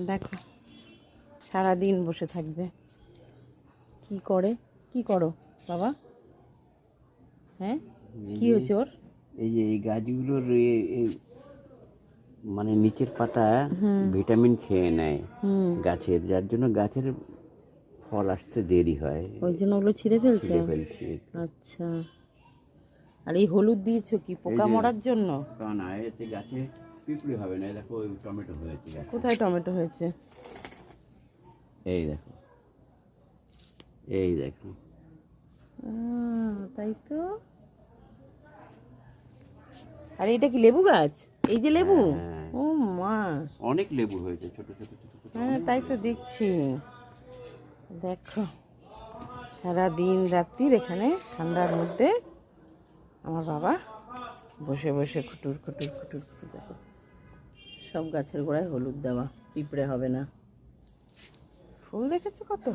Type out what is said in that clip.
দেখো সারাদিন বসে থাকবে। কি করো বাবা? হ্যাঁ, কি হয়েছে ওর? এই যে এই গাছগুলোর মানে নিচের পাতা ভিটামিন খেয়ে নেয় গাছের, যার জন্য গাছের ফল আসতে দেরি হয়, ওই জন্য ওগুলো ছিঁড়ে ফেলছে। ফেলছি। আচ্ছা, আর এই হলুদ দিয়েছো কি পোকা মরার জন্য? না, এতে গাছে পিঁপড়ে হবে না। দেখো ওই টমেটো হয়েছে গাছে। কোথায় টমেটো হয়েছে? এই দেখো, এই দেখো। তাই তো। আর এটা কি লেবু গাছ? এই যে লেবু। ও মা, অনেক লেবু হয়েছে, ছোট ছোট ছোট ছোট। হ্যাঁ তাই তো দেখছি। দেখো সারা দিন রাত্রির এখানে ঠান্ডার মধ্যে আমার বাবা বসে বসে খুটুর খুটুর খুটুর খুটুর। দেখো সব গাছের গোড়ায় হলুদ দেওয়া, পিঁপড়ে হবে না। ফুল দেখেছো কত?